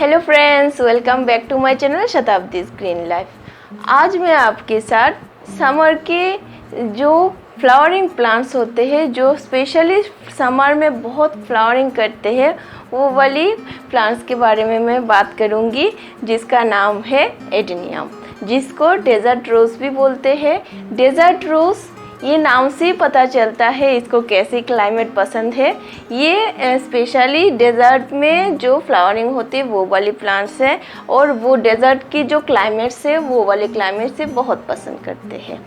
Hello friends, welcome back to my channel Shatabdi's green life. आज मैं आपके साथ समर के जो फ्लावरिंग प्लांट्स होते हैं, जो स्पेशली समर में बहुत फ्लावरिंग करते हैं, वो वाली प्लांट्स के बारे में मैं बात करूंगी, जिसका नाम है एडेनियम, जिसको डेजर्ट रोज़ भी बोलते हैं। डेजर्ट रोज़ ये नाम से ही पता चलता है इसको कैसी क्लाइमेट पसंद है। ये स्पेशली डेजर्ट में जो फ्लावरिंग होती है वो वाली प्लांट्स है, और वो डेजर्ट की जो क्लाइमेट्स है वो वाले क्लाइमेट से बहुत पसंद करते हैं।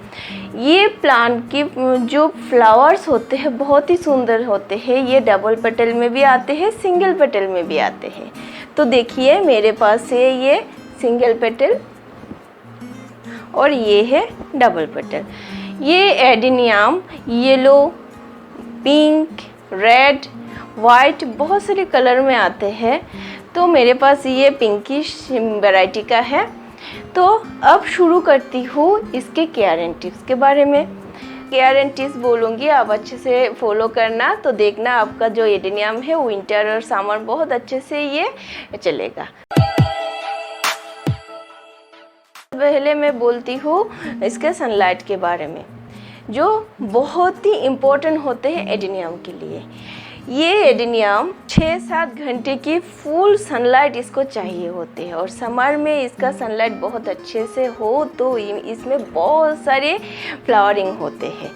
ये प्लांट की जो फ्लावर्स होते हैं बहुत ही सुंदर होते हैं। ये डबल पेटल में भी आते हैं, सिंगल पेटल में भी आते हैं। तो देखिए मेरे पास है ये सिंगल पेटल और ये है डबल पेटल। ये adenium yellow, pink, red, white बहुत सारे कलर में आते हैं। तो मेरे पास ये पिंकिश वैरायटी का है। तो अब शुरू करती हूँ इसके केयर एंड टिप्स के बारे में। केयर एंड टिप्स बोलूँगी, आप अच्छे से फॉलो करना, तो देखना आपका जो एडेनियम है विंटर और समर बहुत अच्छे से ये चलेगा। पहले मैं बोलती हूँ इसके सनलाइट के बारे में, जो बहुत ही इम्पोर्टेंट होते हैं एडेनियम के लिए। ये एडेनियम 6-7 घंटे की फुल सनलाइट इसको चाहिए होते हैं, और समर में इसका सनलाइट बहुत अच्छे से हो तो इसमें बहुत सारे फ्लावरिंग होते हैं।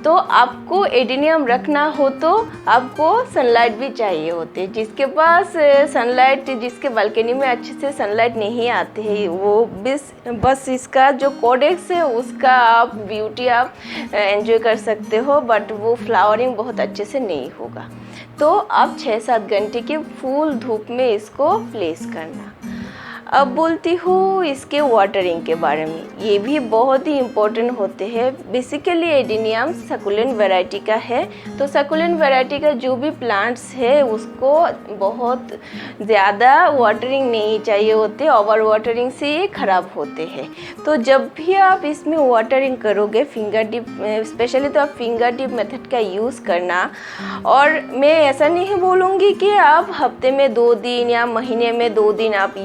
तो आपको एडेनियम रखना हो तो आपको सनलाइट भी चाहिए होती है। जिसके पास सनलाइट, जिसके बालकनी में अच्छे से सनलाइट नहीं आती है, वो बस इसका जो कोडेक्स है उसका आप ब्यूटी आप एंजॉय कर सकते हो, बट वो फ्लावरिंग बहुत अच्छे से नहीं होगा। तो आप 6-7 घंटे की फुल धूप में इसको प्लेस करना। अब बोलती हूँ इसके वाटरिंग के बारे में। ये भी बहुत ही इम्पोर्टेंट होते हैं। बेसिकली एडेनियम सकुलेंट वैरायटी का है, तो सकुलेंट वैरायटी का जो भी प्लांट्स है उसको बहुत ज़्यादा वाटरिंग नहीं चाहिए होते, ओवर वाटरिंग से ये ख़राब होते हैं। तो जब भी आप इसमें वाटरिंग करोगे फिंगर डिप, स्पेशली तो आप फिंगर डिप मेथड का यूज़ करना। और मैं ऐसा नहीं बोलूँगी कि आप हफ्ते में 2 दिन या महीने में 2 दिन आप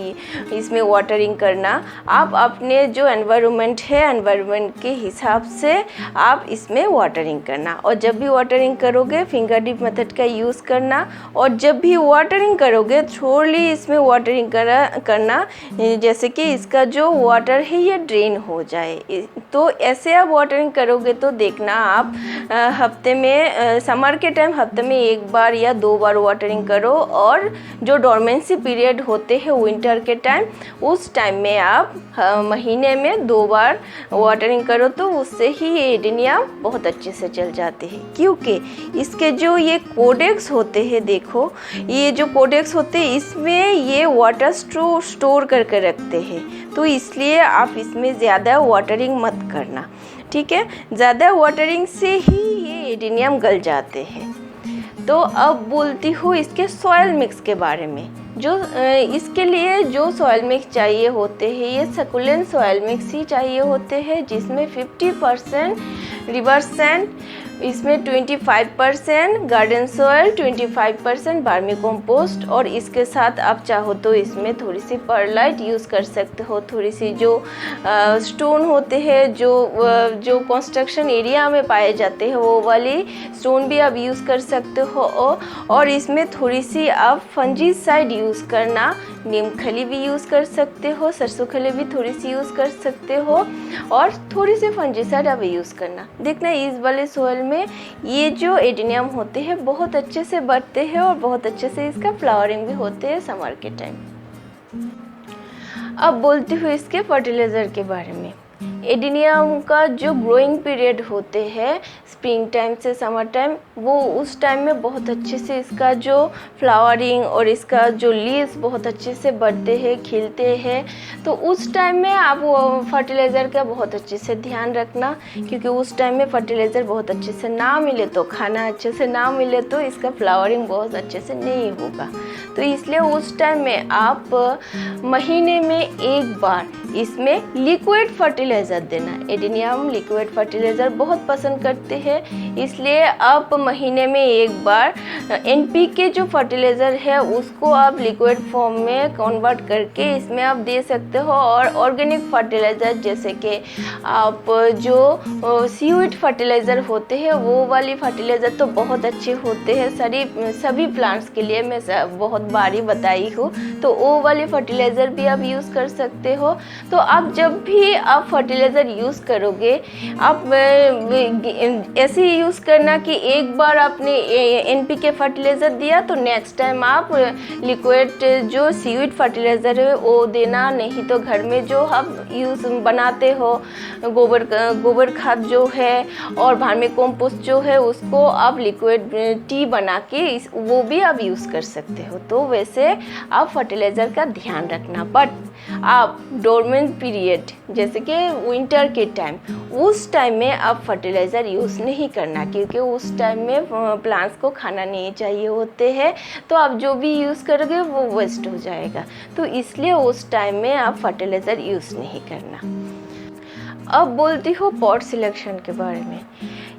इसमें वाटरिंग करना। आप अपने जो एनवायरनमेंट है, एनवायरनमेंट के हिसाब से आप इसमें वाटरिंग करना। और जब भी वाटरिंग करोगे फिंगर डिप मेथड का यूज़ करना। और जब भी वाटरिंग करोगे थोड़ी इसमें वाटरिंग करना, जैसे कि इसका जो वाटर है ये ड्रेन हो जाए। तो ऐसे आप वाटरिंग करोगे तो देखना आप हफ्ते में, समर के टाइम हफ्ते में 1 बार या 2 बार वाटरिंग करो, और जो डोरमेंसी पीरियड होते हैं विंटर के टाइम, उस टाइम में आप महीने में 2 बार वाटरिंग करो, तो उससे ही ये एडेनियम बहुत अच्छे से चल जाते हैं। क्योंकि इसके जो ये कोडेक्स होते हैं, देखो ये जो कोडेक्स होते हैं इसमें ये वाटर स्टोर करके रखते हैं, तो इसलिए आप इसमें ज़्यादा वाटरिंग मत करना, ठीक है। ज़्यादा वाटरिंग से ही ये एडेनियम गल जाते हैं। तो अब बोलती हूँ इसके सॉइल मिक्स के बारे में। जो इसके लिए जो सॉइल मिक्स चाहिए होते हैं, ये सकुलेंट सॉइल मिक्स ही चाहिए होते हैं, जिसमें 50% रिवर सैंड, इसमें 25% गार्डन सॉइल, 25% वर्मी कंपोस्ट, और इसके साथ आप चाहो तो इसमें थोड़ी सी परलाइट यूज़ कर सकते हो। थोड़ी सी जो स्टोन होते हैं, जो कंस्ट्रक्शन एरिया में पाए जाते हैं, वो वाली स्टोन भी आप यूज़ कर सकते हो। और इसमें थोड़ी सी आप फंजीसाइड यूज़ करना, नीम खली भी यूज़ कर सकते हो, सरसों खली भी थोड़ी सी यूज़ कर सकते हो, और थोड़ी सी फंजीसाइड आप यूज़ करना। देखना इस वाले सोइल में ये जो एडेनियम होते हैं बहुत अच्छे से बढ़ते हैं, और बहुत अच्छे से इसका फ्लावरिंग भी होते हैं समर के टाइम। अब बोलती हूँ इसके फर्टिलाइज़र के बारे में। एडेनियम का जो ग्रोइंग पीरियड होते हैं स्प्रिंग टाइम से समर टाइम, वो उस टाइम में बहुत अच्छे से इसका जो फ्लावरिंग और इसका जो लीव्स बहुत अच्छे से बढ़ते हैं, खिलते हैं। तो उस टाइम में आप फर्टिलाइज़र का बहुत अच्छे से ध्यान रखना, क्योंकि उस टाइम में फर्टिलाइज़र बहुत अच्छे से ना मिले तो, खाना अच्छे से ना मिले तो इसका फ्लावरिंग बहुत अच्छे से नहीं होगा। तो इसलिए उस टाइम में आप महीने में 1 बार इसमें लिक्विड फर्टिलाइज़र फर्टिलाइज़र देना। एडेनियम लिक्विड फर्टिलाइज़र बहुत पसंद करते हैं, इसलिए आप महीने में एक बार NPK जो फर्टिलाइज़र है उसको आप लिक्विड फॉर्म में कन्वर्ट करके इसमें आप दे सकते हो। और ऑर्गेनिक फर्टिलाइज़र जैसे कि आप जो सीवीड फर्टिलाइज़र होते हैं वो वाली फर्टिलाइज़र तो बहुत अच्छे होते हैं सभी प्लांट्स के लिए, मैं बहुत बारी बताई हूँ। तो वो वाली फर्टिलाइज़र भी आप यूज़ कर सकते हो। तो आप जब भी आप फर्टिलाइज़र यूज़ करोगे, आप ऐसे ही यूज़ करना कि एक बार आपने NPK फर्टिलाइज़र दिया तो नेक्स्ट टाइम आप लिक्विड जो सीवीड फर्टिलाइज़र है वो देना। नहीं तो घर में जो आप यूज़ बनाते हो गोबर खाद जो है और वर्मी कंपोस्ट जो है उसको आप लिक्विड टी बना के वो भी आप यूज़ कर सकते हो। तो वैसे आप फर्टिलाइज़र का ध्यान रखना। बट आप डोरमेंट पीरियड जैसे कि विंटर के टाइम, उस टाइम में आप फर्टिलाइज़र यूज़ नहीं करना, क्योंकि उस टाइम में प्लांट्स को खाना नहीं चाहिए होते हैं। तो आप जो भी यूज़ करोगे वो वेस्ट हो जाएगा, तो इसलिए उस टाइम में आप फर्टिलाइज़र यूज़ नहीं करना। अब बोलती हूँ पॉट सिलेक्शन के बारे में।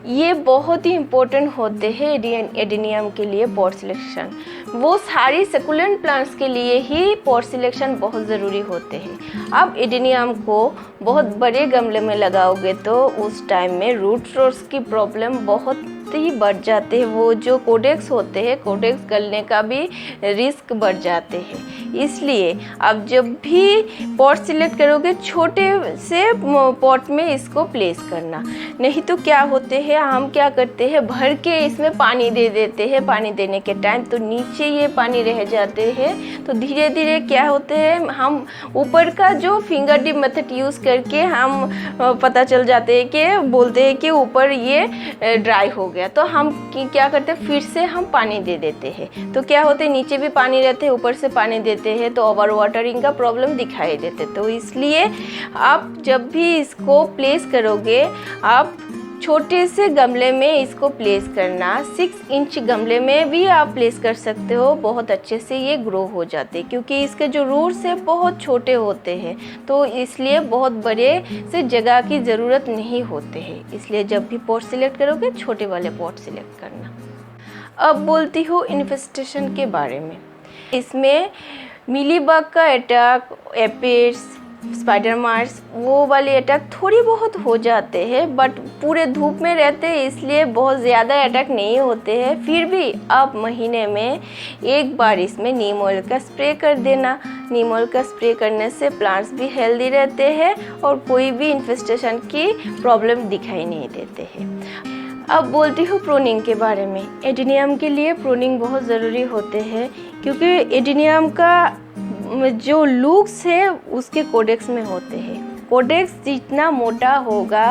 ये बहुत ही इम्पोर्टेंट होते हैं एडेनियम के लिए पॉट सिलेक्शन। वो सारी सकुलेंट प्लांट्स के लिए ही पॉट सिलेक्शन बहुत ज़रूरी होते हैं। आप एडेनियम को बहुत बड़े गमले में लगाओगे तो उस टाइम में रूट रॉट्स की प्रॉब्लम बहुत ही बढ़ जाते हैं। वो जो कोडेक्स होते हैं, कोडेक्स गलने का भी रिस्क बढ़ जाते हैं। इसलिए आप जब भी पॉट सिलेक्ट करोगे छोटे से पॉट में इसको प्लेस करना। नहीं तो क्या होते हैं, हम क्या करते हैं भर के इसमें पानी दे देते हैं। पानी देने के टाइम तो नीचे ये पानी रह जाते हैं, तो धीरे धीरे क्या होते हैं, हम ऊपर का जो फिंगर डिप मेथड यूज़ करके हम पता चल जाते हैं कि बोलते हैं कि ऊपर ये ड्राई हो गया। तो हम क्या करते हैं, फिर से हम पानी दे देते हैं। तो क्या होते हैं, नीचे भी पानी रहते हैं, ऊपर से पानी देते हैं, तो ओवर वाटरिंग का प्रॉब्लम दिखाई देते। तो इसलिए आप जब भी इसको प्लेस करोगे, आप छोटे से गमले में इसको प्लेस करना। 6 इंच गमले में भी आप प्लेस कर सकते हो, बहुत अच्छे से ये ग्रो हो जाते हैं, क्योंकि इसके जो रूट्स है बहुत छोटे होते हैं। तो इसलिए बहुत बड़े से जगह की ज़रूरत नहीं होते हैं। इसलिए जब भी पॉट सिलेक्ट करोगे छोटे वाले पॉट सिलेक्ट करना। अब बोलती हूँ इन्फेस्टेशन के बारे में। इसमें मिलीबग का अटैक, एपिड्स, स्पाइडर माइट्स वो वाले अटैक थोड़ी बहुत हो जाते हैं, बट पूरे धूप में रहते हैं इसलिए बहुत ज़्यादा अटैक नहीं होते हैं। फिर भी आप महीने में एक बार इसमें नीम ऑयल का स्प्रे कर देना। नीम ऑयल का स्प्रे करने से प्लांट्स भी हेल्दी रहते हैं और कोई भी इन्फेस्टेशन की प्रॉब्लम दिखाई नहीं देते हैं। अब बोलती हूँ प्रूनिंग के बारे में। एडेनियम के लिए प्रूनिंग बहुत ज़रूरी होते हैं, क्योंकि एडेनियम का जो लूक्स है उसके कोडेक्स में होते हैं। कोडेक्स जितना मोटा होगा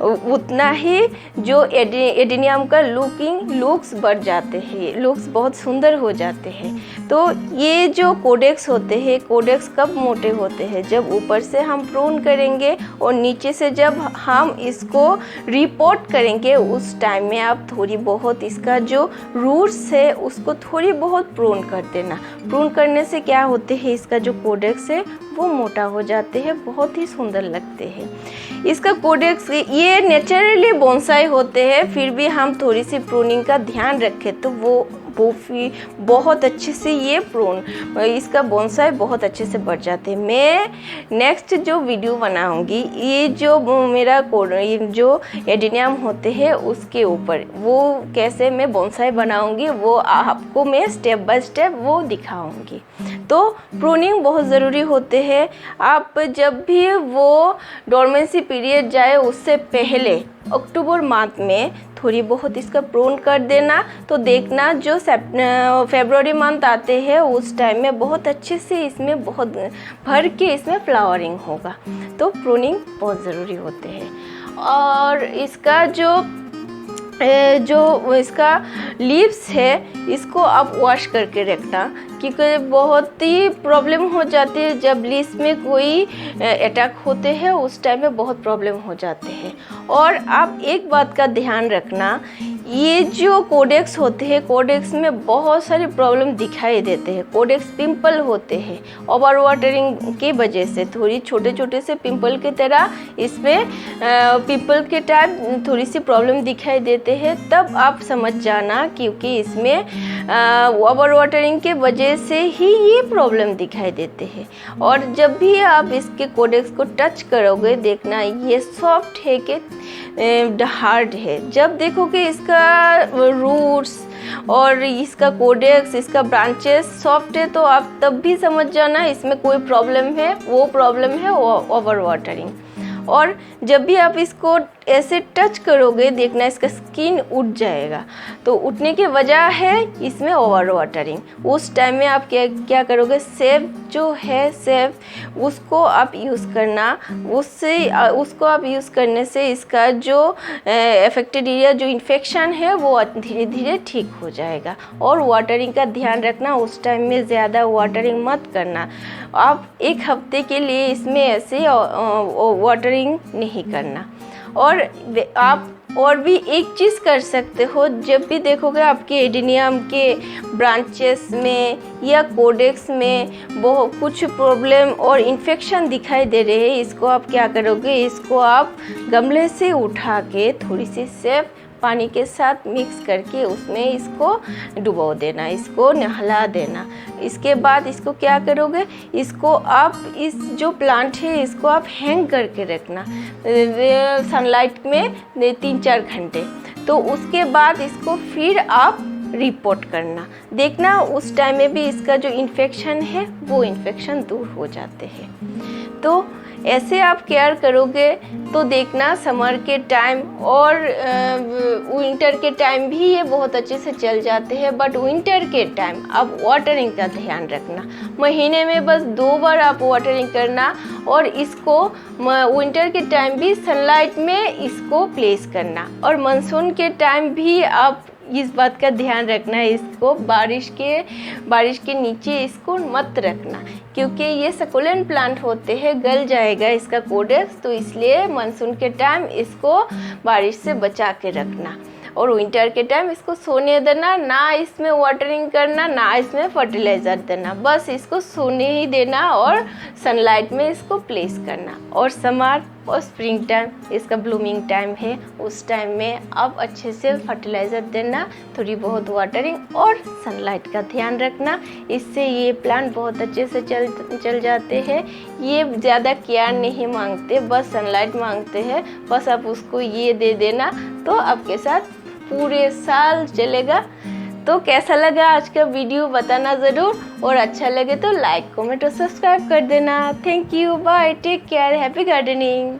उतना ही जो एडेनियम का लुक्स बढ़ जाते हैं, लुक्स बहुत सुंदर हो जाते हैं। तो ये जो कोडेक्स होते हैं, कोडेक्स कब मोटे होते हैं, जब ऊपर से हम प्रून करेंगे और नीचे से जब हम इसको रिपोर्ट करेंगे, उस टाइम में आप थोड़ी बहुत इसका जो रूट्स है उसको थोड़ी बहुत प्रून कर देना। प्रून करने से क्या होते हैं, इसका जो कोडेक्स है वो मोटा हो जाते हैं, बहुत ही सुंदर लगते हैं। इसका कोडेक्स ये नेचुरली बोनसाई होते हैं, फिर भी हम थोड़ी सी प्रूनिंग का ध्यान रखें तो वो बहुत अच्छे से ये प्रून इसका बोनसाई बहुत अच्छे से बढ़ जाते हैं। मैं नेक्स्ट जो वीडियो बनाऊंगी ये जो मेरा जो एडेनियम होते हैं उसके ऊपर वो कैसे मैं बोनसाई बनाऊंगी वो आपको मैं स्टेप बाय स्टेप वो दिखाऊंगी। तो प्रूनिंग बहुत ज़रूरी होते हैं। आप जब भी वो डोरमेंसी पीरियड जाए उससे पहले अक्टूबर मंथ में थोड़ी बहुत इसका प्रून कर देना, तो देखना जो फरवरी मंथ आते हैं उस टाइम में बहुत अच्छे से इसमें बहुत भर के इसमें फ्लावरिंग होगा। तो प्रूनिंग बहुत ज़रूरी होते हैं। और इसका जो इसका लीव्स है इसको आप वॉश करके रखना, क्योंकि बहुत ही प्रॉब्लम हो जाती है जब लीव्स में कोई अटैक होते हैं, उस टाइम में बहुत प्रॉब्लम हो जाते हैं। और आप एक बात का ध्यान रखना, ये जो कोडेक्स होते हैं, कोडेक्स में बहुत सारी प्रॉब्लम दिखाई देते हैं। कोडेक्स पिंपल होते हैं ओवर वाटरिंग की वजह से, थोड़ी छोटे छोटे से पिंपल की तरह इसमें पिंपल के टाइप थोड़ी सी प्रॉब्लम दिखाई देते हैं। तब आप समझ जाना क्योंकि इसमें ओवर वाटरिंग के वजह से ही ये प्रॉब्लम दिखाई देते हैं। और जब भी आप इसके कोडेक्स को टच करोगे, देखना ये सॉफ्ट है कि हार्ड है। जब देखोगे इसका रूट्स और इसका कोडेक्स, इसका ब्रांचेस सॉफ्ट है, तो आप तब भी समझ जाना इसमें कोई प्रॉब्लम है। वो प्रॉब्लम है ओवर वाटरिंग। और जब भी आप इसको ऐसे टच करोगे, देखना इसका स्किन उठ जाएगा। तो उठने की वजह है इसमें ओवर वाटरिंग। उस टाइम में आप क्या करोगे, सेव जो है सेव उसको आप यूज़ करना। उसको आप यूज़ करने से इसका जो अफेक्टेड एरिया, जो इन्फेक्शन है, वो धीरे धीरे ठीक हो जाएगा। और वाटरिंग का ध्यान रखना, उस टाइम में ज़्यादा वाटरिंग मत करना। आप एक हफ्ते के लिए इसमें ऐसे वाटरिंग नहीं करना। और आप और भी एक चीज़ कर सकते हो, जब भी देखोगे आपके एडिनियम के ब्रांचेस में या कोडेक्स में बहुत कुछ प्रॉब्लम और इन्फेक्शन दिखाई दे रहे हैं, इसको आप क्या करोगे, इसको आप गमले से उठा के थोड़ी सी सेफ पानी के साथ मिक्स करके उसमें इसको डुबो देना, इसको नहला देना। इसके बाद इसको क्या करोगे, इसको आप इस जो प्लांट है इसको आप हैंग करके रखना सनलाइट में 3-4 घंटे। तो उसके बाद इसको फिर आप रिपोर्ट करना, देखना उस टाइम में भी इसका जो इन्फेक्शन है वो इन्फेक्शन दूर हो जाते हैं। तो ऐसे आप केयर करोगे तो देखना समर के टाइम और विंटर के टाइम भी ये बहुत अच्छे से चल जाते हैं। बट विंटर के टाइम आप वाटरिंग का ध्यान रखना, महीने में बस 2 बार आप वाटरिंग करना। और इसको विंटर के टाइम भी सनलाइट में इसको प्लेस करना। और मानसून के टाइम भी आप इस बात का ध्यान रखना है, इसको बारिश के नीचे इसको मत रखना, क्योंकि ये सकुलेंट प्लांट होते हैं, गल जाएगा इसका कोडेक्स। तो इसलिए मानसून के टाइम इसको बारिश से बचा के रखना। और विंटर के टाइम इसको सोने देना, ना इसमें वाटरिंग करना, ना इसमें फर्टिलाइज़र देना, बस इसको सोने ही देना और सनलाइट में इसको प्लेस करना। और समर और स्प्रिंग टाइम इसका ब्लूमिंग टाइम है, उस टाइम में आप अच्छे से फर्टिलाइज़र देना, थोड़ी बहुत वाटरिंग और सनलाइट का ध्यान रखना। इससे ये प्लांट बहुत अच्छे से चल जाते हैं। ये ज़्यादा केयर नहीं मांगते, बस सनलाइट मांगते हैं। बस आप उसको ये दे देना तो आपके साथ पूरे साल चलेगा। तो कैसा लगा आज का वीडियो बताना ज़रूर, और अच्छा लगे तो लाइक, कमेंट और सब्सक्राइब कर देना। Thank you, bye, take care, happy gardening.